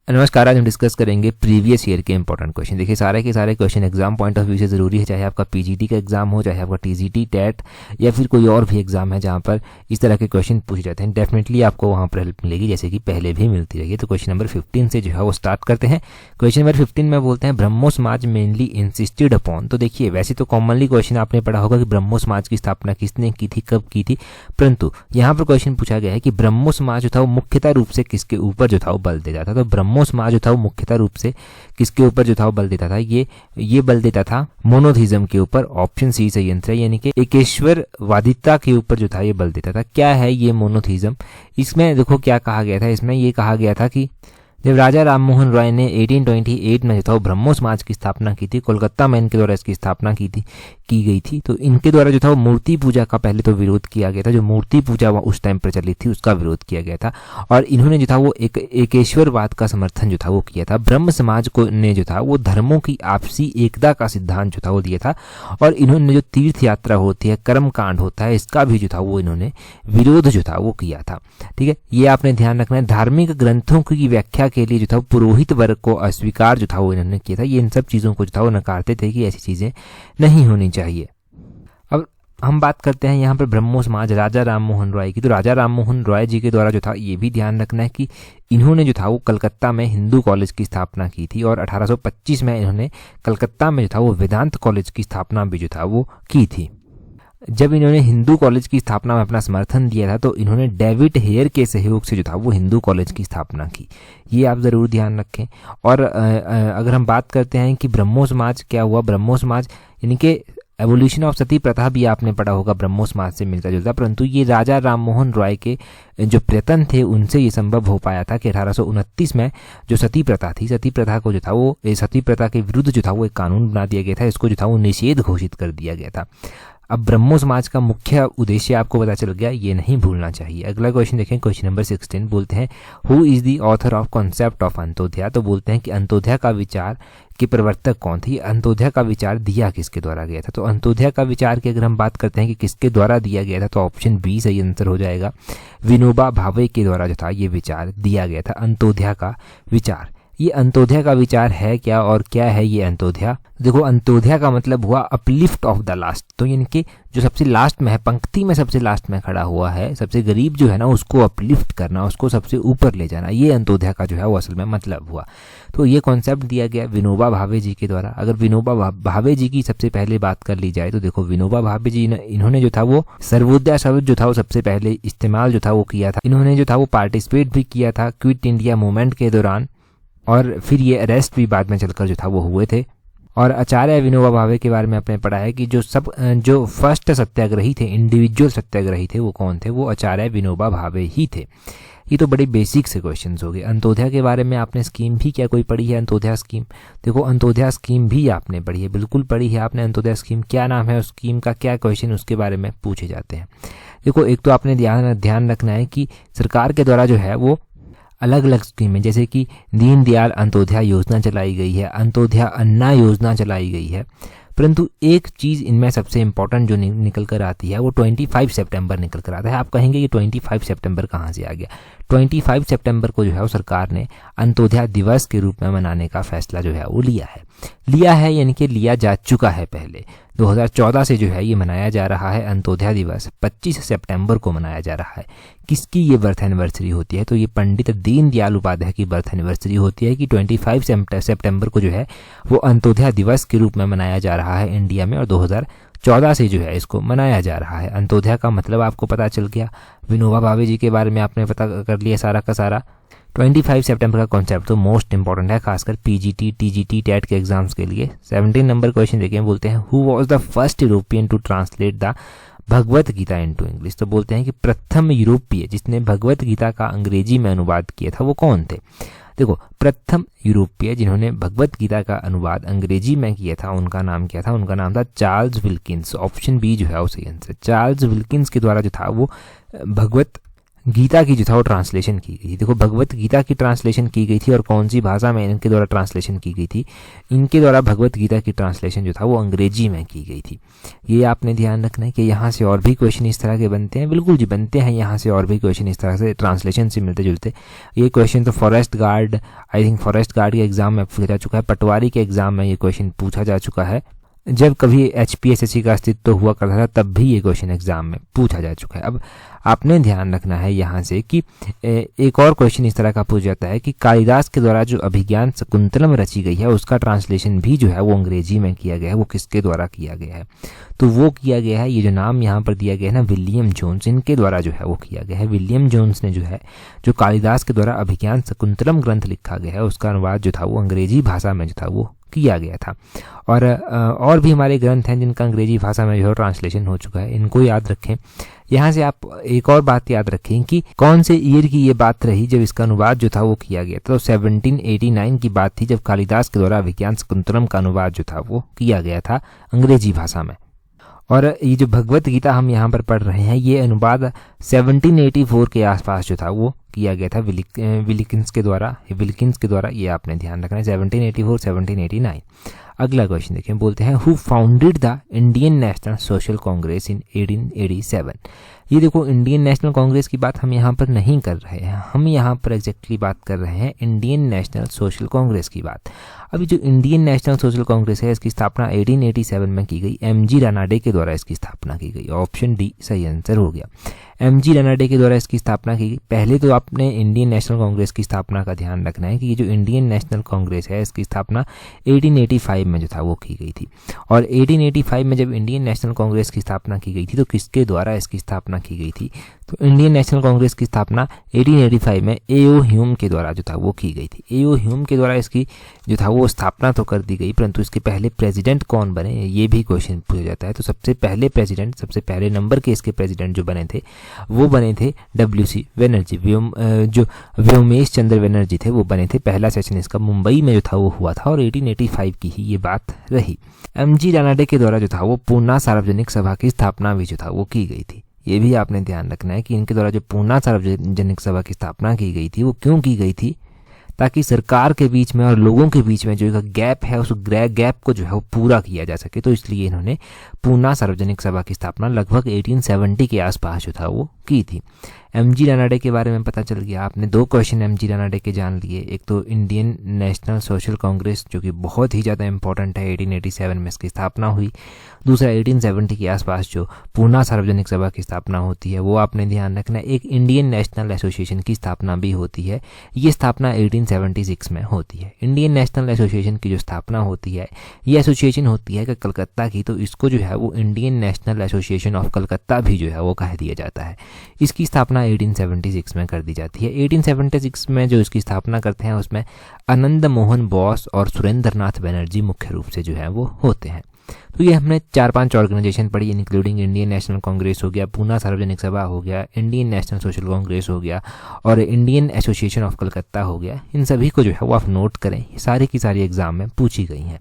नमस्कार, आज हम डिस्कस करेंगे प्रीवियस ईयर के इंपॉर्टेंट क्वेश्चन। देखिए सारे के सारे question exam point of view से ज़रूरी है, चाहे आपका पीजीटी का एग्जाम हो, चाहे आपका टीजीटी टेट या फिर कोई और भी एग्जाम है जहां पर इस तरह के क्वेश्चन पूछे जाते हैं। डेफिनेटली आपको वहां पर हेल्प मिलेगी, जैसे कि पहले भी मिलती रही है। तो क्वेश्चन नंबर 15 से जो है वो स्टार्ट करते हैं। क्वेश्चन नंबर 15 में बोलते हैं ब्रह्मो समाज मेनली इंसिस्टेड अपॉन। तो देखिए वैसे तो कॉमनली क्वेश्चन आपने पढ़ा होगा कि ब्रह्मो समाज की स्थापना किसने की थी, कब की थी, परंतु यहाँ पर क्वेश्चन पूछा गया है कि ब्रह्मो समाज जो था वो मुख्यतः रूप से किसके ऊपर जो था वो बल देता था। तो ब्रह्मो समाज जो था वो मुख्यतः रूप से किसके ऊपर जो था वो बल देता था, ये बल देता था मोनोथिज्म के ऊपर। ऑप्शन सी सही आंसर है, यानी कि एकेश्वरवादिता के ऊपर जो था ये बल देता था। क्या है ये मोनोथिज्म? इसमें देखो क्या कहा गया था, इसमें ये कहा गया था कि जब राजा राममोहन रॉय ने 1828 में जो था वो ब्रह्मो समाज की स्थापना की थी, कोलकाता में इनके द्वारा इसकी स्थापना की गई थी। तो इनके द्वारा जो था वो मूर्ति पूजा का पहले तो विरोध किया गया था। जो मूर्ति पूजा उस टाइम प्रचलित थी उसका विरोध किया गया था, और इन्होंने जो था वो एकेश्वरवाद का समर्थन जो था वो किया था। ब्रह्म समाज को ने जो था वो धर्मों की आपसी एकता का सिद्धांत जो था वो दिया था, और इन्होंने जो तीर्थ यात्रा होती है, कर्म कांड होता है, इसका भी जो था वो इन्होंने विरोध जो था वो किया था। ठीक है, ये आपने ध्यान रखना है। धार्मिक ग्रंथों की व्याख्या के लिए जो था पुरोहित वर्ग को अस्वीकार जो था वो इन्होंने किया था। ये इन सब चीज़ों को जो था वो नकारते थे कि ऐसी चीज़ें नहीं होनी चाहिए। अब हम बात करते हैं यहाँ पर ब्रह्मो समाज राजा राममोहन रॉय की। तो राजा राममोहन रॉय जी के द्वारा जो था ये भी ध्यान रखना है कि इन्होंने जो था वो कलकत्ता में हिंदू कॉलेज की स्थापना की थी, और 1825 में इन्होंने कलकत्ता में जो था वो वेदांत कॉलेज की स्थापना भी जो था वो की थी। जब इन्होंने हिंदू कॉलेज की स्थापना में अपना समर्थन दिया था तो इन्होंने डेविड हेयर के सहयोग से जो था वो हिंदू कॉलेज की स्थापना की। ये आप ज़रूर ध्यान रखें। और अगर हम बात करते हैं कि ब्रह्मो समाज क्या हुआ, ब्रह्मो समाज यानी कि एवोल्यूशन ऑफ सती प्रथा भी आपने पढ़ा होगा, ब्रह्मो समाज से मिलता जुलता, परंतु ये राजा राममोहन रॉय के जो प्रयत्न थे उनसे ये संभव हो पाया था कि 1829 में जो सती प्रथा थी, सती प्रथा को जो था वो सती प्रथा के विरुद्ध जो था वो एक कानून बना दिया गया था। इसको जो था वो निषेध घोषित कर दिया गया था। अब ब्रह्मो समाज का मुख्य उद्देश्य आपको पता चल गया, ये नहीं भूलना चाहिए। अगला क्वेश्चन देखें, क्वेश्चन नंबर 16 बोलते हैं who is the author of concept of Antyodaya. तो बोलते हैं कि अंत्योदया का विचार के प्रवर्तक कौन थे, अंत्योदया का विचार दिया किसके द्वारा गया था। तो अंत्योदया का विचार की अगर हम बात करते हैं कि किसके द्वारा दिया गया था, तो ऑप्शन बी सही आंसर हो जाएगा। विनोबा भावे के द्वारा जो था ये विचार दिया गया था, अंत्योदया का विचार। ये अंत्योदया का विचार है क्या, और क्या है ये अंत्योदया? देखो अंत्योदया का मतलब हुआ अपलिफ्ट ऑफ द लास्ट। तो यानी कि जो सबसे लास्ट में है, पंक्ति में सबसे लास्ट में खड़ा हुआ है, सबसे गरीब जो है ना, उसको अपलिफ्ट करना, उसको सबसे ऊपर ले जाना, ये अंत्योदया का जो है वो असल में मतलब हुआ। तो ये कॉन्सेप्ट दिया गया विनोबा भावे जी के द्वारा। अगर विनोबा भावे जी की सबसे पहले बात कर ली जाए तो देखो विनोबा भावे जी इन्होंने जो था वो सर्वोदय शब्द जो था वो सबसे पहले इस्तेमाल जो था वो किया था। इन्होंने जो था वो पार्टिसिपेट भी किया था क्विट इंडिया मूवमेंट के दौरान, और फिर ये अरेस्ट भी बाद में चलकर जो था वो हुए थे। और आचार्य विनोबा भावे के बारे में आपने पढ़ा है कि जो फर्स्ट सत्याग्रही थे, इंडिविजुअल सत्याग्रही थे, वो कौन थे? वो आचार्य विनोबा भावे ही थे। ये तो बड़े बेसिक से क्वेश्चंस हो गए। अंत्योदया के बारे में आपने स्कीम भी क्या कोई पढ़ी है? अंत्योदया स्कीम, देखो अंत्योदया स्कीम भी आपने पढ़ी है, बिल्कुल पढ़ी है आपने अंत्योदया स्कीम। क्या नाम है उस स्कीम का, क्या क्वेश्चन उसके बारे में पूछे जाते हैं? देखो एक तो आपने ध्यान रखना है कि सरकार के द्वारा जो है वो अलग अलग स्कीमें, जैसे कि दीनदयाल अंत्योदया योजना चलाई गई है, अंत्योदया अन्ना योजना चलाई गई है, परंतु एक चीज़ इनमें सबसे इंपॉर्टेंट जो निकल कर आती है वो 25 सितंबर निकल कर आता है। आप कहेंगे ये 25 सितंबर कहाँ से आ गया? 25 सितंबर को जो है वो सरकार ने अंत्योदया दिवस के रूप में मनाने का फैसला जो है वो लिया है, यानी कि लिया जा चुका है पहले। 2014 से जो है ये मनाया जा रहा है अंत्योदया दिवस, 25 सितंबर को मनाया जा रहा है। किसकी ये बर्थ एनिवर्सरी होती है? तो ये पंडित दीनदयाल उपाध्याय की बर्थ एनिवर्सरी होती है कि 25 सितंबर को जो है वो अंत्योदया दिवस के रूप में मनाया जा रहा है इंडिया में, और 2014 से जो है इसको मनाया जा रहा है। अंत्योदया का मतलब आपको पता चल गया। विनोबा भावे जी के बारे में आपने पता कर लिया सारा का सारा। 25 सितंबर का कॉन्सेप्ट तो मोस्ट इंपॉर्टेंट है, खासकर पीजीटी, टीजीटी, टेट के एग्जाम्स के लिए। 17 नंबर क्वेश्चन देखें, बोलते हैं who was the first European to translate the Bhagavad Gita into English. तो बोलते हैं कि प्रथम यूरोपीय जिसने भगवत गीता का अंग्रेजी में अनुवाद किया था वो कौन थे? देखो प्रथम यूरोपीय जिन्होंने भगवत गीता का अनुवाद अंग्रेजी में किया था उनका नाम क्या था? उनका नाम था चार्ल्स विल्किंस। ऑप्शन बी जो है वो सही आंसर। चार्ल्स विल्किंस के द्वारा जो था वो भगवत गीता की जो था वो ट्रांसलेशन की गई थी। देखो भगवत गीता की ट्रांसलेशन की गई थी और कौन सी भाषा में इनके द्वारा ट्रांसलेशन की गई थी, इनके द्वारा भगवत गीता की ट्रांसलेशन जो था वो अंग्रेजी में की गई थी। ये आपने ध्यान रखना है कि यहाँ से और भी क्वेश्चन इस तरह के बनते हैं, बिल्कुल जी बनते हैं, यहाँ से और भी क्वेश्चन इस तरह से ट्रांसलेशन से मिलते जुलते। ये क्वेश्चन तो forest guard, I think Forrest guard के एग्जाम में पूछा जा चुका है, पटवारी के एग्जाम में ये क्वेश्चन पूछा जा चुका है। जब कभी HPSSC का अस्तित्व हुआ करता था तब भी ये क्वेश्चन एग्जाम में पूछा जा चुका है। अब आपने ध्यान रखना है यहाँ से कि एक और क्वेश्चन इस तरह का पूछा जाता है कि कालिदास के द्वारा जो अभिज्ञान शकुंतलम रची गई है उसका ट्रांसलेशन भी जो है वो अंग्रेजी में किया गया है, वो किसके द्वारा किया गया है? तो वो किया गया है, ये जो नाम यहाँ पर दिया गया है ना, विलियम जोन्स, इनके द्वारा जो है वो किया गया है। विलियम जोन्स ने जो है जो कालिदास के द्वारा अभिज्ञान शकुंतलम ग्रंथ लिखा गया है उसका अनुवाद जो था वो अंग्रेजी भाषा में जो था वो किया गया था। और भी हमारे ग्रंथ हैं जिनका अंग्रेजी भाषा में जो है ट्रांसलेशन हो चुका है, इनको याद रखें। यहाँ से आप एक और बात याद रखें कि कौन से ईयर की ये बात रही जब इसका अनुवाद जो था वो किया गया था। तो 1789 की बात थी जब कालिदास के द्वारा अभिज्ञान शकुंतलम का अनुवाद जो था वो किया गया था अंग्रेजी भाषा में। और ये जो भगवत गीता हम यहाँ पर पढ़ रहे हैं ये अनुवाद 1784 के आसपास जो था वो किया गया था विलिकिंस के द्वारा। ये आपने ध्यान रखना है, 1784 1789। अगला क्वेश्चन देखें, बोलते हैं who founded the Indian National Social Congress in 1887। ये देखो इंडियन नेशनल कांग्रेस की बात हम यहाँ पर नहीं कर रहे हैं, हम यहाँ पर एग्जैक्टली बात कर रहे हैं इंडियन नेशनल सोशल कांग्रेस की बात। अभी जो इंडियन नेशनल सोशल कांग्रेस है इसकी स्थापना 1887 में की गई, MG रानाडे के द्वारा इसकी स्थापना की गई। ऑप्शन डी सही आंसर हो गया, MG रानाडे के द्वारा इसकी स्थापना की गई। पहले तो आपने इंडियन नेशनल कांग्रेस की स्थापना का ध्यान रखना है कि ये जो इंडियन नेशनल कांग्रेस है इसकी स्थापना 1885 में जो था वो की गई थी। और 1885 में जब इंडियन नेशनल कांग्रेस की स्थापना की गई थी तो किसके द्वारा इसकी स्थापना की गई थी? तो इंडियन नेशनल कांग्रेस की स्थापना 1885 में A.O. ह्यूम के द्वारा जो था वो की गई थी। A.O. ह्यूम के द्वारा इसकी जो था वो स्थापना तो कर दी गई, परंतु इसके पहले प्रेसिडेंट कौन बने ये भी क्वेश्चन पूछा जाता है। तो सबसे पहले नंबर के इसके प्रेसिडेंट जो बने थे वो बने थे WC बनर्जी, जो व्योमेश चंद्र बनर्जी थे वो बने थे। पहला सेशन इसका मुंबई में जो था वो हुआ था और 1885 की ही ये बात रही। MG रानाडे के द्वारा जो था वो पूना सार्वजनिक सभा की स्थापना भी जो था वो की गई थी। ये भी आपने ध्यान रखना है कि इनके द्वारा जो पूना सार्वजनिक सभा की स्थापना की गई थी वो क्यों की गई थी? ताकि सरकार के बीच में और लोगों के बीच में जो एक गैप है उस गैप को जो है वो पूरा किया जा सके। तो इसलिए इन्होंने पूना सार्वजनिक सभा की स्थापना लगभग 1870 के आसपास जो था वो की थी। MG रानाडे के बारे में पता चल गया, आपने दो क्वेश्चन MG रानाडे के जान लिए। एक तो इंडियन नेशनल सोशल कांग्रेस जो कि बहुत ही ज़्यादा इंपॉर्टेंट है, 1887 में इसकी स्थापना हुई। दूसरा 1870 के आसपास जो पूना सार्वजनिक सभा की स्थापना होती है वो आपने ध्यान रखना। एक इंडियन नेशनल एसोसिएशन की स्थापना भी होती है, ये स्थापना 1876 में होती है। इंडियन नेशनल एसोसिएशन की जो स्थापना होती है ये एसोसिएशन होती है कि कलकत्ता की, तो इसको जो है वो Indian national association of Calcutta भी जो है वो कह दिया जाता है। इसकी स्थापना 1876 में कर दी जाती है। 1876 में जो इसकी स्थापना करते हैं उसमें आनंद मोहन बोस और सुरेंद्रनाथ बनर्जी मुख्य रूप से जो है वो होते हैं। तो ये हमने 4-5 ऑर्गेनाइजेशन पढ़ी, इंक्लूडिंग इंडियन नेशनल कांग्रेस हो गया, पूना सार्वजनिक सभा हो गया, इंडियन नेशनल सोशल कांग्रेस हो गया और इंडियन एसोसिएशन ऑफ कलकत्ता हो गया। इन सभी को जो है वो आप नोट करें, सारी की सारी एग्जाम में पूछी गई हैं,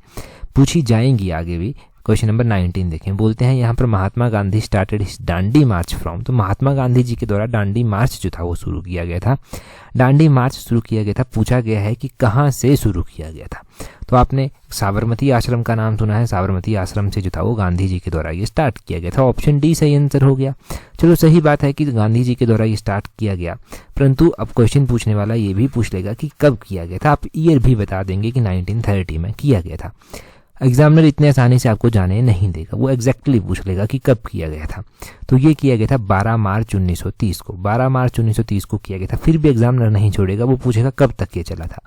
पूछी जाएंगी आगे भी। क्वेश्चन नंबर 19 देखें, बोलते हैं यहाँ पर Mahatma Gandhi started his Dandi march from. तो महात्मा गांधी जी के द्वारा डांडी मार्च जो था वो शुरू किया गया था। डांडी मार्च शुरू किया गया था, पूछा गया है कि कहाँ से शुरू किया गया था। तो आपने साबरमती आश्रम का नाम सुना है, साबरमती आश्रम से जो था वो गांधी जी के द्वारा ये स्टार्ट किया गया था। ऑप्शन डी सही आंसर हो गया। चलो सही बात है कि गांधी जी के द्वारा ये स्टार्ट किया गया, परंतु अब क्वेश्चन पूछने वाला ये भी पूछ लेगा कि कब किया गया था। आप ईयर भी बता देंगे कि 1930 में किया गया था। एग्जामिनर इतने आसानी से आपको जाने नहीं देगा, वो एग्जैक्टली पूछ लेगा कि कब किया गया था। तो ये किया गया था 12 मार्च 1930 को, 12 मार्च 1930 को किया गया था। फिर भी एग्जामिनर नहीं छोड़ेगा, वो पूछेगा कब तक ये चला था।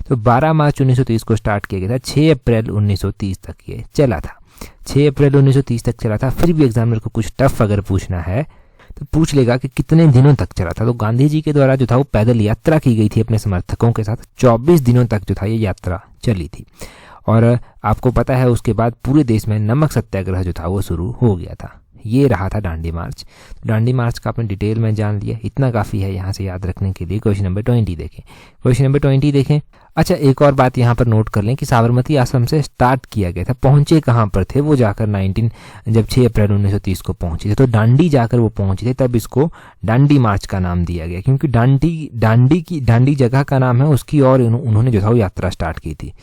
तो 12 मार्च 1930 को स्टार्ट किया गया था, 6 अप्रैल 1930 तक ये चला था। 6 अप्रैल 1930 तक चला था। फिर भी एग्जामिनर को कुछ टफ अगर पूछना है तो पूछ लेगा कि कितने दिनों तक चला था। तो गांधी जी के द्वारा जो था वो पैदल यात्रा की गई थी अपने समर्थकों के साथ, 24 दिनों तक जो था ये यात्रा चली थी। और आपको पता है उसके बाद पूरे देश में नमक सत्याग्रह जो था वो शुरू हो गया था। ये रहा था दांडी मार्च। दांडी मार्च का आपने डिटेल में जान लिया, इतना काफ़ी है यहाँ से याद रखने के लिए। क्वेश्चन नंबर 20 देखें। क्वेश्चन नंबर 20 देखें। अच्छा, एक और बात यहाँ पर नोट कर लें कि साबरमती आश्रम से स्टार्ट किया गया था, पहुँचे कहाँ पर थे वो जाकर जब 6 अप्रैल 1930 को पहुँचे थे, तो दांडी जाकर वो पहुँचे थे, तब इसको दांडी मार्च का नाम दिया गया, क्योंकि दांडी जगह का नाम है उसकी, और उन्होंने जो था वो यात्रा स्टार्ट की थी।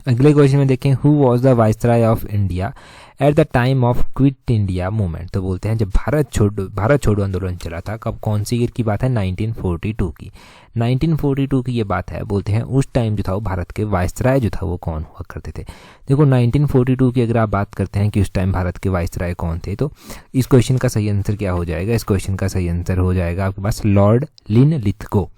अगले क्वेश्चन में देखें, who was the viceroy of India at the time of quit India movement. तो बोलते हैं जब भारत छोड़ो आंदोलन चला था, कब, कौन सी ईयर की बात है, 1942 की। 1942 की ये बात है। बोलते हैं उस टाइम जो था वो भारत के वाइसराय जो था वो कौन हुआ करते थे। देखो 1942 की अगर आप बात करते हैं कि उस टाइम भारत के वाइसराय कौन थे, तो इस क्वेश्चन का सही आंसर क्या हो जाएगा? इस क्वेश्चन का सही आंसर हो जाएगा आपके पास लॉर्ड लिनलिथगो।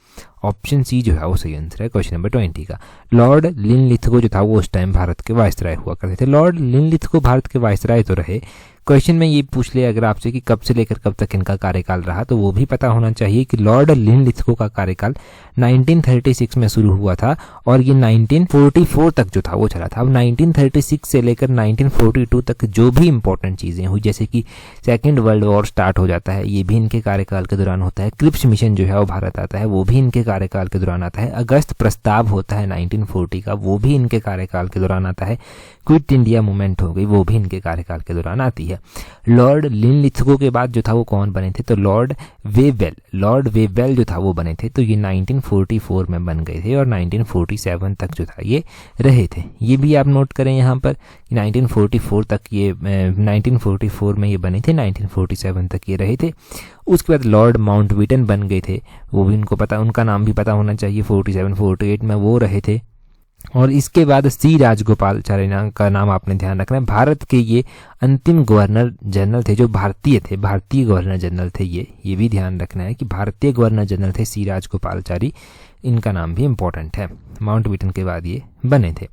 ऑप्शन सी जो है वो सही आंसर है क्वेश्चन नंबर 20 का। लॉर्ड लिनलिथगो जो था वो उस टाइम भारत के वाइसराय हुआ करते थे। लॉर्ड लिनलिथगो भारत के वाइसराय तो रहे। क्वेश्चन में ये पूछ ले अगर आपसे कि कब से लेकर कब तक इनका कार्यकाल रहा, तो वो भी पता होना चाहिए कि लॉर्ड लिनलिथगो का कार्यकाल 1936 में शुरू हुआ था और ये 1944 तक जो था वो चला था। अब 1936 से लेकर 1942 तक जो भी इंपॉर्टेंट चीज़ें हुई, जैसे कि सेकेंड वर्ल्ड वॉर स्टार्ट हो जाता है, ये भी इनके कार्यकाल के दौरान होता है। क्रिप्स मिशन जो है वो भारत आता है, वो भी इनके कार्यकाल के दौरान आता है। अगस्त प्रस्ताव होता है 1940 का, वो भी इनके कार्यकाल के दौरान आता है। क्विट इंडिया मूवमेंट हो गई, वो भी इनके कार्यकाल के दौरान आती है। लॉर्ड लिनलिथगो के बाद जो था वो कौन बने थे, तो लॉर्ड वेवेल जो था वो बने थे। तो ये 1944 में बन गए थे और 1947 तक जो था ये रहे थे। ये भी आप नोट करें यहाँ पर 1944 तक ये 1944 में ये बने थे, 1947 तक ये रहे थे। उसके बाद लॉर्ड माउंटबेटन बन गए थे, वो भी उनको पता, उनका नाम भी पता होना चाहिए। 47-48 में वो रहे थे। और इसके बाद सी राजगोपालाचारी का नाम आपने ध्यान रखना है। भारत के ये अंतिम गवर्नर जनरल थे जो भारतीय थे, भारतीय गवर्नर जनरल थे ये भी ध्यान रखना है कि भारतीय गवर्नर जनरल थे सी राजगोपालाचारी। इनका नाम भी इंपॉर्टेंट है। माउंटबेटन के बाद ये बने थे।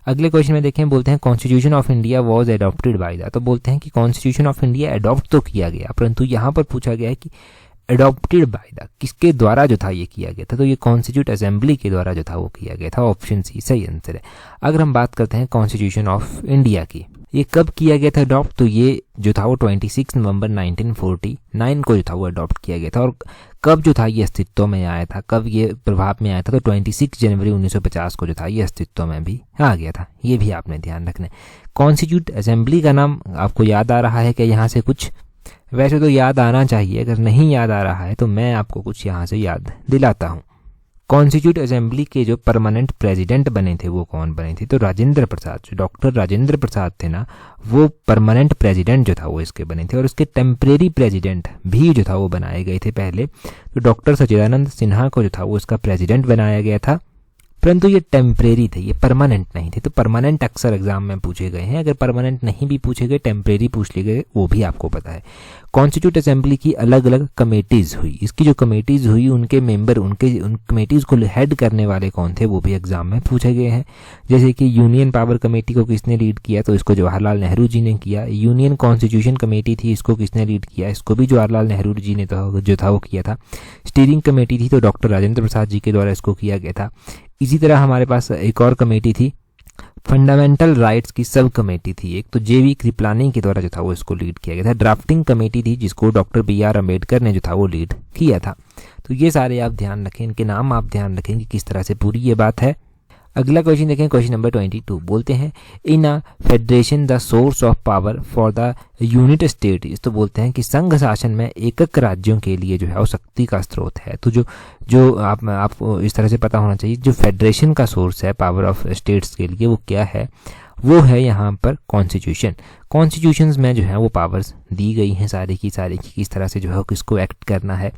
अगले क्वेश्चन में देखें, बोलते हैं constitution of India was adopted by the. तो बोलते हैं कि कॉन्स्टिट्यूशन ऑफ इंडिया एडॉप्ट तो किया गया, परंतु यहाँ पर पूछा गया है कि एडॉप्टेड बाय द किसके द्वारा जो था ये किया गया था, तो ये कॉन्स्टिट्यूट असेंबली के द्वारा जो था वो किया गया था। ऑप्शन सी सही आंसर है। अगर हम बात करते हैं कॉन्स्टिट्यूशन ऑफ इंडिया की, ये कब किया गया था अडॉप्ट, तो ये जो था वो 26 नवंबर 1949 को जो था वो अडॉप्ट किया गया था। और कब जो था ये अस्तित्व में आया था, कब ये प्रभाव में आया था, तो 26 जनवरी 1950 को जो था ये अस्तित्व में भी आ गया था। ये भी आपने ध्यान रखना है। कॉन्स्टिट्यूट असेंबली का नाम आपको याद आ रहा है कि यहाँ से कुछ, वैसे तो याद आना चाहिए, अगर नहीं याद आ रहा है तो मैं आपको कुछ यहाँ से याद दिलाता हूँ। कॉन्स्टिट्यूट असेंबली के जो परमानेंट प्रेसिडेंट बने थे वो कौन बने थे, तो राजेंद्र प्रसाद, जो डॉक्टर राजेंद्र प्रसाद थे ना, वो परमानेंट प्रेसिडेंट जो था वो इसके बने थे। और उसके टेम्परेरी प्रेसिडेंट भी जो था वो बनाए गए थे पहले। तो डॉक्टर सच्चिदानंद सिन्हा को जो था वो इसका प्रेसिडेंट बनाया गया था, परंतु ये टेम्परेरी थे, ये परमानेंट नहीं थे। तो परमानेंट अक्सर एग्जाम में पूछे गए हैं, अगर परमानेंट नहीं भी पूछे गए, टेम्परेरी पूछ लिए गए, वो भी आपको पता है। कॉन्स्टिट्यूट असेंबली की अलग अलग कमेटीज हुई। इसकी जो कमेटीज हुई, उनके मेंबर, उन कमेटीज को हेड करने वाले कौन थे, वो भी एग्जाम में पूछे गए हैं। जैसे कि यूनियन पावर कमेटी को किसने लीड किया, तो इसको जवाहरलाल नेहरू जी ने किया। यूनियन कॉन्स्टिट्यूशन कमेटी थी, इसको किसने लीड किया, इसको भी जवाहरलाल नेहरू जी ने जो था वो किया था। स्टीयरिंग कमेटी थी, तो डॉक्टर राजेंद्र प्रसाद जी के द्वारा इसको किया गया था। इसी तरह हमारे पास एक और कमेटी थी, फंडामेंटल राइट्स की सब कमेटी थी एक, तो जेवी कृपलानी के द्वारा जो था वो इसको लीड किया गया था। ड्राफ्टिंग कमेटी थी जिसको डॉक्टर BR अम्बेडकर ने जो था वो लीड किया था। तो ये सारे आप ध्यान रखें, इनके नाम आप ध्यान रखें कि किस तरह से पूरी ये बात है। अगला क्वेश्चन देखें, क्वेश्चन नंबर 22। बोलते हैं in a federation the source of power for the unit state is. तो बोलते हैं कि संघ शासन में एकक राज्यों के लिए जो है वो शक्ति का स्रोत है। तो जो आपको इस तरह से पता होना चाहिए, जो फेडरेशन का सोर्स है पावर ऑफ स्टेट्स के लिए वो क्या है, वो है यहाँ पर कॉन्स्टिट्यूशन। कॉन्स्टिट्यूशंस में जो है वो पावर्स दी गई हैं सारी की किस तरह से जो है किसको एक्ट करना है।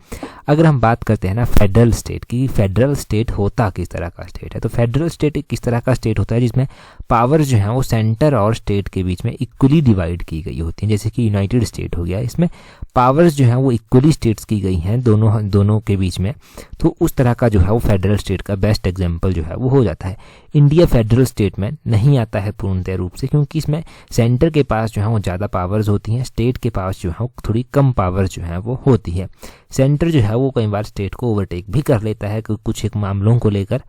अगर हम बात करते हैं ना फेडरल स्टेट की, फेडरल स्टेट होता किस तरह का स्टेट है, तो फेडरल स्टेट किस तरह का स्टेट होता है जिसमें पावर्स जो है वो सेंटर और स्टेट के बीच में इक्वली डिवाइड की गई होती हैं। जैसे कि यूनाइटेड स्टेट हो गया, इसमें पावर्स जो है वो इक्वली स्टेट्स की गई हैं दोनों के बीच में। तो उस तरह का जो है वो फेडरल स्टेट का बेस्ट एग्जाम्पल जो है वो हो जाता है। इंडिया फेडरल स्टेट में नहीं आता है पूर्णतः रूप से, क्योंकि इसमें सेंटर के पास जो है वो ज़्यादा पावर्स होती हैं, स्टेट के पास जो है वो थोड़ी कम पावर्स जो है वो होती है। सेंटर जो है वो कई बार स्टेट को ओवरटेक भी कर लेता है कुछ एक मामलों को लेकर।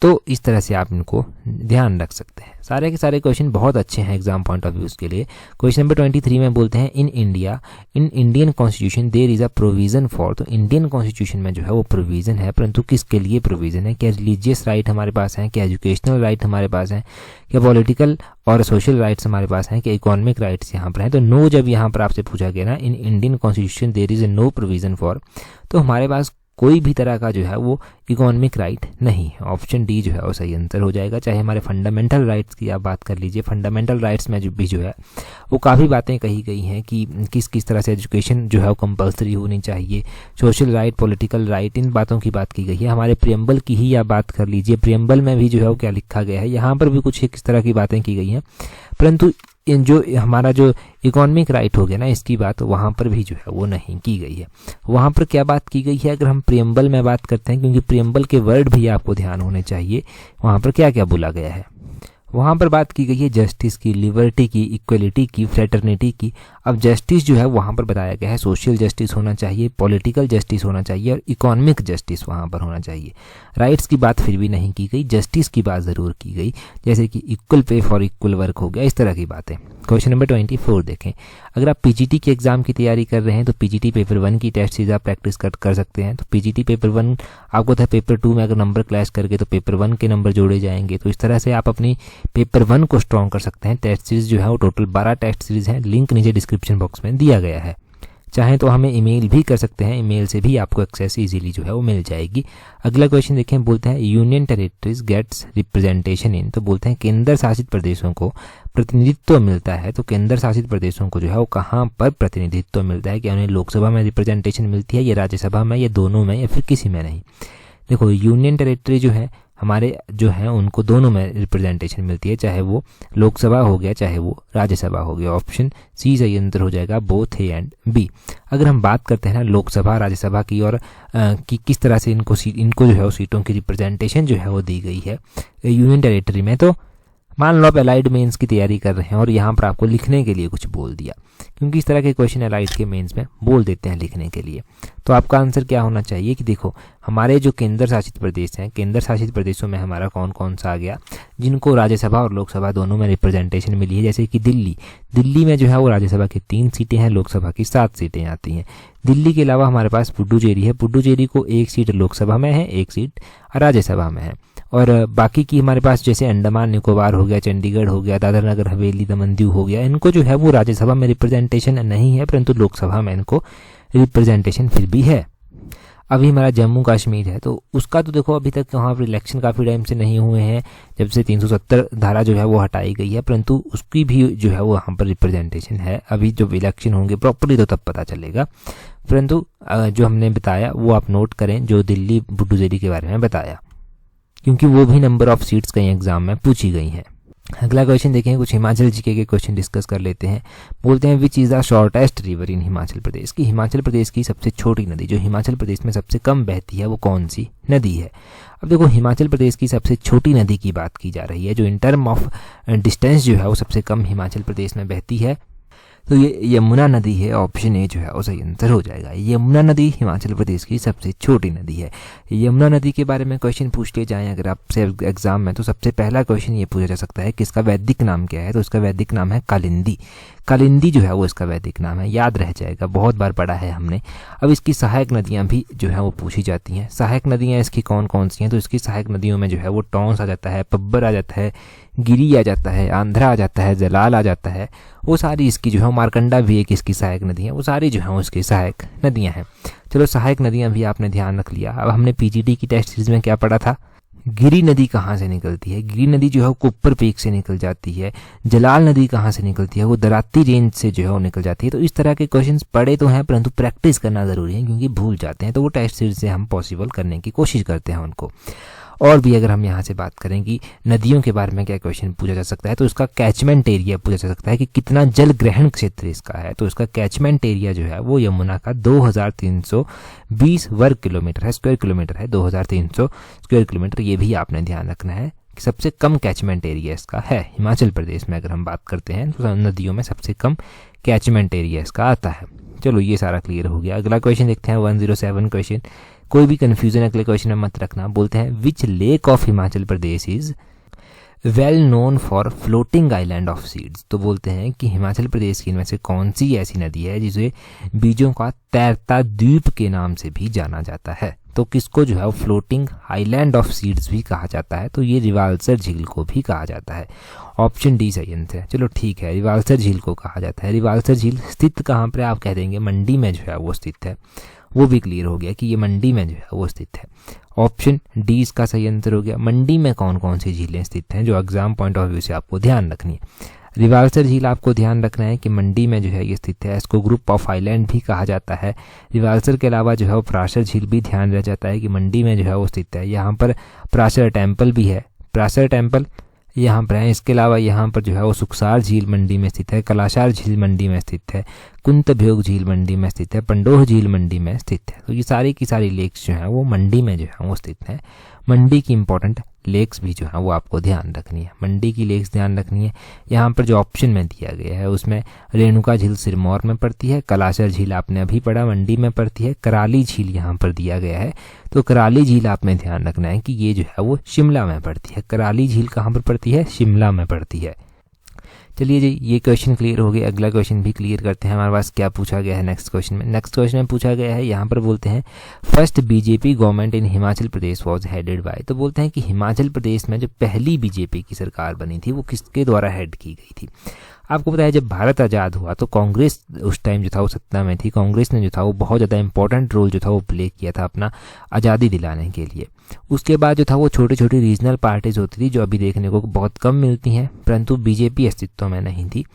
तो इस तरह से आप इनको ध्यान रख सकते हैं। सारे के सारे क्वेश्चन बहुत अच्छे हैं एग्जाम पॉइंट ऑफ व्यूज के लिए। क्वेश्चन नंबर 23 में बोलते हैं in India in Indian constitution there is a provision for. तो इंडियन कॉन्स्टिट्यूशन में जो है वो प्रोविजन है, परंतु किसके लिए प्रोविजन है? क्या रिलीजियस राइट हमारे पास हैं, क्या एजुकेशनल राइट हमारे पास हैं, क्या पॉलिटिकल और सोशल राइट्स हमारे पास हैं, क्या इकोनॉमिक राइट्स यहाँ पर हैं? तो नो जब यहाँ पर आपसे पूछा गया ना in Indian constitution there is no provision for, तो हमारे पास कोई भी तरह का जो है वो इकोनॉमिक राइट नहीं है। ऑप्शन डी जो है वो सही आंसर हो जाएगा। चाहे हमारे फंडामेंटल राइट्स की आप बात कर लीजिए, फंडामेंटल राइट्स में जो है वो काफ़ी बातें कही गई हैं कि किस किस तरह से एजुकेशन जो है वो कंपलसरी होनी चाहिए, सोशल राइट, पॉलिटिकल राइट, इन बातों की बात की गई है। हमारे प्रियम्बल की ही आप बात कर लीजिए, प्रियम्बल में भी जो है वो क्या लिखा गया है, यहाँ पर भी कुछ किस तरह की बातें की गई हैं, परंतु इन जो हमारा जो इकोनॉमिक राइट हो गया ना इसकी बात वहाँ पर भी जो है वो नहीं की गई है। वहाँ पर क्या बात की गई है अगर हम प्रियम्बल में बात करते हैं, क्योंकि प्रियम्बल के वर्ड भी आपको ध्यान होने चाहिए, वहाँ पर क्या क्या बोला गया है। वहाँ पर बात की गई है जस्टिस की, लिबर्टी की, इक्वलिटी की, फ्रेटर्निटी की। अब जस्टिस जो है वहाँ पर बताया गया है सोशल जस्टिस होना चाहिए, पॉलिटिकल जस्टिस होना चाहिए और इकोनॉमिक जस्टिस वहाँ पर होना चाहिए। राइट्स की बात फिर भी नहीं की गई, जस्टिस की बात ज़रूर की गई, जैसे कि equal pay for equal work हो गया, इस तरह की बातें। क्वेश्चन नंबर 24 देखें, अगर आप पीजीटी के एग्जाम की तैयारी कर रहे हैं तो पीजीटी पेपर 1 की टेस्ट सीरीज आप प्रैक्टिस कर सकते हैं। तो पीजीटी पेपर 1 आपको था, पेपर 2 में अगर नंबर क्लैश करके तो पेपर 1 के नंबर जोड़े जाएंगे। तो इस तरह से आप अपनी पेपर 1 को स्ट्रॉन्ग कर सकते हैं। टेस्ट सीरीज जो है वो टोटल 12 टेस्ट सीरीज है, लिंक नीचे डिस्क्रिप्शन बॉक्स में दिया गया है। चाहें तो हमें ईमेल भी कर सकते हैं, ईमेल से भी आपको एक्सेस इजीली जो है वो मिल जाएगी। अगला क्वेश्चन देखें, बोलते हैं union territories gets representation in. तो बोलते हैं केंद्र शासित प्रदेशों को प्रतिनिधित्व मिलता है। तो केंद्र शासित प्रदेशों को जो है वो कहाँ पर प्रतिनिधित्व मिलता है? क्या उन्हें लोकसभा में रिप्रेजेंटेशन मिलती है या राज्यसभा में या दोनों में या फिर किसी में नहीं? देखो यूनियन टेरिटरी जो है हमारे जो है उनको दोनों में रिप्रेजेंटेशन मिलती है, चाहे वो लोकसभा हो गया चाहे वो राज्यसभा हो गया। ऑप्शन सी सही आंसर हो जाएगा, बोथ ए एंड बी। अगर हम बात करते हैं ना लोकसभा राज्यसभा की और कि किस तरह से इनको जो है वो सीटों की रिप्रेजेंटेशन जो है वो दी गई है यूनियन टेरिटरी में, तो मान लो आप एलाइड मेंस की तैयारी कर रहे हैं और यहाँ पर आपको लिखने के लिए कुछ बोल दिया, क्योंकि इस तरह के क्वेश्चन एलाइड के मेंस में बोल देते हैं लिखने के लिए। तो आपका आंसर क्या होना चाहिए कि देखो हमारे जो केंद्र शासित प्रदेश हैं, केंद्र शासित प्रदेशों में हमारा कौन कौन सा आ गया जिनको राज्यसभा और लोकसभा दोनों में रिप्रेजेंटेशन मिली है। जैसे कि दिल्ली में जो है वो राज्यसभा की 3 सीटें हैं, लोकसभा की 7 सीटें आती हैं। दिल्ली के अलावा हमारे पास पुडुचेरी है, पुडुचेरी को 1 सीट लोकसभा में है, 1 सीट राज्यसभा में है। और बाकी की हमारे पास जैसे अंडमान निकोबार हो गया, चंडीगढ़ हो गया, दादर नगर हवेली, दमन दीव हो गया, इनको जो है वो राज्यसभा में रिप्रेजेंटेशन नहीं है, परंतु लोकसभा में इनको रिप्रेजेंटेशन फिर भी है। अभी हमारा जम्मू कश्मीर है तो उसका तो देखो अभी तक वहाँ पर इलेक्शन काफ़ी टाइम से नहीं हुए हैं, जब से 370 धारा जो है वो हटाई गई है, परंतु उसकी भी जो है वो वहाँ पर रिप्रेजेंटेशन है। अभी जब इलेक्शन होंगे प्रॉपर्ली तो तब पता चलेगा, परंतु जो हमने बताया वो आप नोट करें, जो दिल्ली पुडुचेरी के बारे में बताया, क्योंकि वो भी नंबर ऑफ सीट्स कई एग्जाम में पूछी गई हैं। अगला क्वेश्चन देखें, कुछ हिमाचल जीके के क्वेश्चन डिस्कस कर लेते हैं। बोलते हैं which is the shortest river in Himachal Pradesh की हिमाचल प्रदेश की सबसे छोटी नदी जो हिमाचल प्रदेश में सबसे कम बहती है वो कौन सी नदी है? अब देखो हिमाचल प्रदेश की सबसे छोटी नदी की बात की जा रही है, जो इन टर्म ऑफ डिस्टेंस जो है वो सबसे कम हिमाचल प्रदेश में बहती है, तो ये यमुना नदी है। ऑप्शन ए जो है वो सही आंसर हो जाएगा। यमुना नदी हिमाचल प्रदेश की सबसे छोटी नदी है। यमुना नदी के बारे में क्वेश्चन पूछ लिए जाएं अगर आपसे एग्जाम में, तो सबसे पहला क्वेश्चन ये पूछा जा सकता है कि इसका वैदिक नाम क्या है? तो इसका वैदिक नाम है कालिंदी। कालिंदी जो है वो इसका वैदिक नाम है, याद रह जाएगा, बहुत बार पढ़ा है हमने। अब इसकी सहायक नदियाँ भी जो है वो पूछी जाती हैं। सहायक नदियाँ इसकी कौन कौन सी हैं? तो इसकी सहायक नदियों में जो है वो टॉन्स आ जाता है, पब्बर आ जाता है, गिरी आ जाता है, आंध्रा आ जाता है, जलाल आ जाता है, वो सारी इसकी जो है, मारकंडा भी एक इसकी सहायक नदी है, वो सारी जो है उसकी सहायक नदियाँ हैं। चलो सहायक नदियाँ भी आपने ध्यान रख लिया। अब हमने पीजीटी की टेस्ट सीरीज में क्या पढ़ा था? गिरी नदी कहाँ से निकलती है? गिरी नदी जो है वो कुप्पर पीक से निकल जाती है। जलाल नदी कहाँ से निकलती है? वो दराती रेंज से जो है वो निकल जाती है। तो इस तरह के क्वेश्चंस पढ़े तो हैं, परंतु प्रैक्टिस करना ज़रूरी है, क्योंकि भूल जाते हैं। तो वो टेस्ट सीरीज से हम पॉसिबल करने की कोशिश करते हैं उनको। और भी अगर हम यहाँ से बात करें कि नदियों के बारे में क्या क्वेश्चन पूछा जा सकता है, तो इसका कैचमेंट एरिया पूछा जा सकता है कि कितना जल ग्रहण क्षेत्र इसका है। तो इसका कैचमेंट एरिया जो है वो यमुना का 2320 वर्ग किलोमीटर है, स्क्वायर किलोमीटर है, 2300 स्क्वायर किलोमीटर। ये भी आपने ध्यान रखना है कि सबसे कम कैचमेंट एरिया इसका है हिमाचल प्रदेश में। अगर हम बात करते हैं तो नदियों में सबसे कम कैचमेंट एरिया इसका आता है। चलो ये सारा क्लियर हो गया। अगला क्वेश्चन देखते हैं 107 क्वेश्चन। कोई भी कन्फ्यूजन अगले क्वेश्चन में मत रखना। बोलते हैं which lake of Himachal Pradesh is well known for floating island of seeds. तो बोलते हैं कि हिमाचल प्रदेश की इनमें से कौन सी ऐसी नदी है जिसे बीजों का तैरता द्वीप के नाम से भी जाना जाता है। तो किसको जो है वो फ्लोटिंग आइलैंड ऑफ सीड्स भी कहा जाता है, तो ये रिवाल्सर झील को भी कहा जाता है। ऑप्शन डी सही आंसर है। चलो ठीक है, रिवाल्सर झील को कहा जाता है। रिवाल्सर झील स्थित कहाँ पर, आप कह देंगे मंडी में जो है वो स्थित है। वो भी क्लियर हो गया कि ये मंडी में जो है वो स्थित है। ऑप्शन डी इसका सही आंसर हो गया। मंडी में कौन कौन सी झीलें स्थित हैं जो एग्जाम पॉइंट ऑफ व्यू से आपको ध्यान रखनी है। रिवाल्सर झील आपको ध्यान रखना है कि मंडी में जो है ये स्थित है। इसको ग्रुप ऑफ आइलैंड भी कहा जाता है। रिवाल्सर के अलावा जो है वो पराशर झील भी ध्यान रह जाता है कि मंडी में जो है वो स्थित है। यहाँ पर पराशर टेम्पल भी है, पराशर टेम्पल यहाँ पर है। इसके अलावा यहाँ पर जो है वो सुखसार झील मंडी में स्थित है, कलाशार झील मंडी में स्थित है, कुंतभ्योग झील मंडी में स्थित है, पंडोह झील मंडी में स्थित है। तो ये सारी की सारी लेक्स जो हैं वो मंडी में जो है वो स्थित हैं। मंडी की इंपॉर्टेंट लेक्स भी जो है वो आपको ध्यान रखनी है, मंडी की लेक्स ध्यान रखनी है। यहाँ पर जो ऑप्शन में दिया गया है उसमें रेणुका झील सिरमौर में पड़ती है, कलाशर झील आपने अभी पढ़ा मंडी में पड़ती है, कराली झील यहाँ पर दिया गया है। तो कराली झील आपने ध्यान रखना है कि ये जो है वो शिमला में पड़ती है। कराली झील कहाँ पर पड़ती है, शिमला में पड़ती है। चलिए जी, ये क्वेश्चन क्लियर हो गया। अगला क्वेश्चन भी क्लियर करते हैं। हमारे पास क्या पूछा गया है नेक्स्ट क्वेश्चन में। नेक्स्ट क्वेश्चन में पूछा गया है, यहाँ पर बोलते हैं first BJP government in Himachal Pradesh was headed by. तो बोलते हैं कि हिमाचल प्रदेश में जो पहली बीजेपी की सरकार बनी थी वो किसके द्वारा हेड की गई थी। आपको पता है जब भारत आज़ाद हुआ तो कांग्रेस उस टाइम जो था वो सत्ता में थी। कांग्रेस ने जो था वो बहुत ज़्यादा इंपॉर्टेंट रोल जो था वो प्ले किया था अपना आज़ादी दिलाने के लिए। उसके बाद जो था वो छोटी छोटी रीजनल पार्टीज होती थी जो अभी देखने को बहुत कम मिलती हैं, परंतु बीजेपी अस्तित्व में नहीं थी।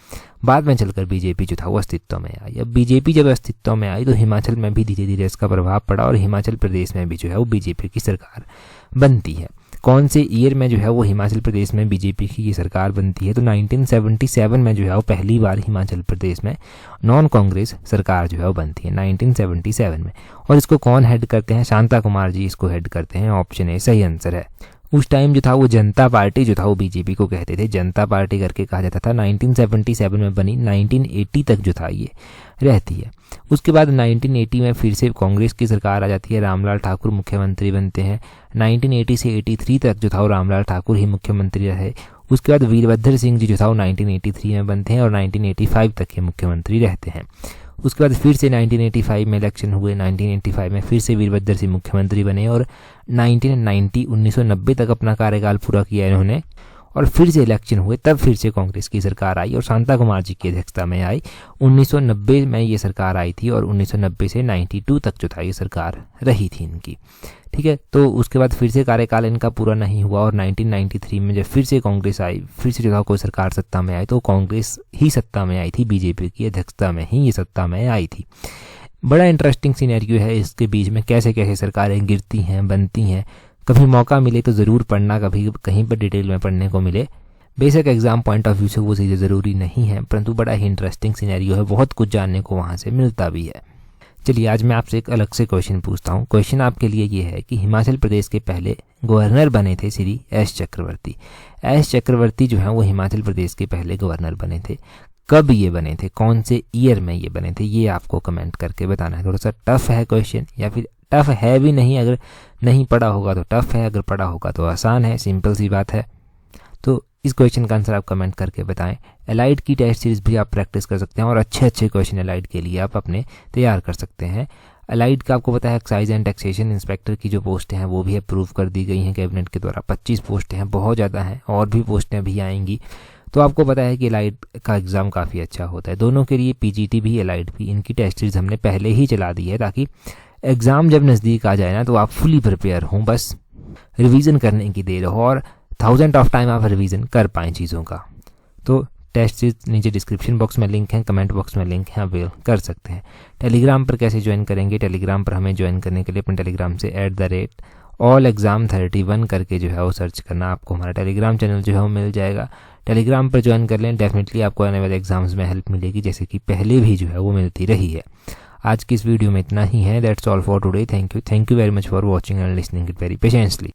बाद में चलकर बीजेपी जो था वो अस्तित्व में आई। अब बीजेपी जब अस्तित्व में आई तो हिमाचल में भी धीरे धीरे इसका प्रभाव पड़ा और हिमाचल प्रदेश में भी जो है वो बीजेपी की सरकार बनती है। कौन से ईयर में जो है वो हिमाचल प्रदेश में बीजेपी की सरकार बनती है, तो 1977 में जो है वो पहली बार हिमाचल प्रदेश में नॉन कांग्रेस सरकार जो है वो बनती है 1977 में। और इसको कौन हेड करते हैं, शांता कुमार जी इसको हेड करते हैं। ऑप्शन ए सही आंसर है। उस टाइम जो था वो जनता पार्टी जो था वो बीजेपी को कहते थे, जनता पार्टी करके कहा जाता था। 1977 में बनी, 1980 तक जो था ये रहती है। उसके बाद 1980 में फिर से कांग्रेस की सरकार आ जाती है, रामलाल ठाकुर मुख्यमंत्री बनते हैं। 1980 से 83 तक जो था वो रामलाल ठाकुर ही मुख्यमंत्री रहे। उसके बाद वीरभद्र सिंह जी जो था वो 1983 में बनते हैं और 1985 तक ये मुख्यमंत्री रहते हैं। उसके बाद फिर से 1985 में इलेक्शन हुए, 1985 में फिर से वीरभद्र सिंह मुख्यमंत्री बने और 1990 तक अपना कार्यकाल पूरा किया इन्होंने। और फिर से इलेक्शन हुए, तब फिर से कांग्रेस की सरकार आई और शांता कुमार जी की अध्यक्षता में आई। 1990 में ये सरकार आई थी और 1990 से 92 तक जो था ये सरकार रही थी इनकी। ठीक है, तो उसके बाद फिर से कार्यकाल इनका पूरा नहीं हुआ और 1993 में जब फिर से कांग्रेस आई, फिर से जो था कोई सरकार सत्ता में आई तो कांग्रेस ही सत्ता में आई थी, बीजेपी की अध्यक्षता में ही ये सत्ता में आई थी। बड़ा इंटरेस्टिंग सिनेरियो है इसके बीच में, कैसे कैसे सरकारें गिरती हैं, बनती हैं। कभी मौका मिले तो ज़रूर पढ़ना, कभी कहीं पर डिटेल में पढ़ने को मिले। बेशक एग्जाम पॉइंट ऑफ व्यू से वो चीज़ें ज़रूरी नहीं है, परंतु बड़ा ही इंटरेस्टिंग सिनेरियो है, बहुत कुछ जानने को वहाँ से मिलता भी है। चलिए आज मैं आपसे एक अलग से क्वेश्चन पूछता हूँ। क्वेश्चन आपके लिए ये है कि हिमाचल प्रदेश के पहले गवर्नर बने थे श्री एस चक्रवर्ती। एस चक्रवर्ती जो है वो हिमाचल प्रदेश के पहले गवर्नर बने थे। कब ये बने थे, कौन से ईयर में ये बने थे, ये आपको कमेंट करके बताना है। थोड़ा सा टफ है क्वेश्चन, या फिर टफ है भी नहीं, अगर नहीं पढ़ा होगा तो टफ है, अगर पढ़ा होगा तो आसान है, सिंपल सी बात है। तो इस क्वेश्चन का आंसर आप कमेंट करके बताएं। एलाइड की टेस्ट सीरीज भी आप प्रैक्टिस कर सकते हैं और अच्छे अच्छे क्वेश्चन एलाइड के लिए आप अपने तैयार कर सकते हैं। एलाइड का आपको पता है एक्साइज एंड टैक्सेशन इंस्पेक्टर की जो पोस्टें हैं वो भी अप्रूव कर दी गई हैं कैबिनेट के द्वारा। 25 पोस्टें हैं, बहुत ज़्यादा हैं, और भी पोस्टें भी आएंगी। तो आपको पता है कि एलाइड का एग्ज़ाम काफ़ी अच्छा होता है दोनों के लिए, पीजीटी भी एलाइड भी। इनकी टेस्ट सीरीज हमने पहले ही चला दी है ताकि एग्ज़ाम जब नज़दीक आ जाए ना तो आप फुली प्रिपेयर हों, बस रिवीजन करने की देर हो और 1000 ऑफ टाइम आप रिवीजन कर पाएँ चीज़ों का। तो टेस्ट सीरीज नीचे डिस्क्रिप्शन बॉक्स में लिंक है, कमेंट बॉक्स में लिंक है, अवेल कर सकते हैं। टेलीग्राम पर कैसे ज्वाइन करेंगे, टेलीग्राम पर हमें ज्वाइन करने के लिए अपने टेलीग्राम से @allexam31 करके जो है वो सर्च करना, आपको हमारा टेलीग्राम चैनल जो है वो मिल जाएगा। टेलीग्राम पर ज्वाइन कर लें, डेफिनेटली आपको आने वाले एग्जाम्स में हेल्प मिलेगी, जैसे कि पहले भी जो है वो मिलती रही है। आज की इस वीडियो में इतना ही है। That's all for today. Thank you very much for watching and listening it very patiently.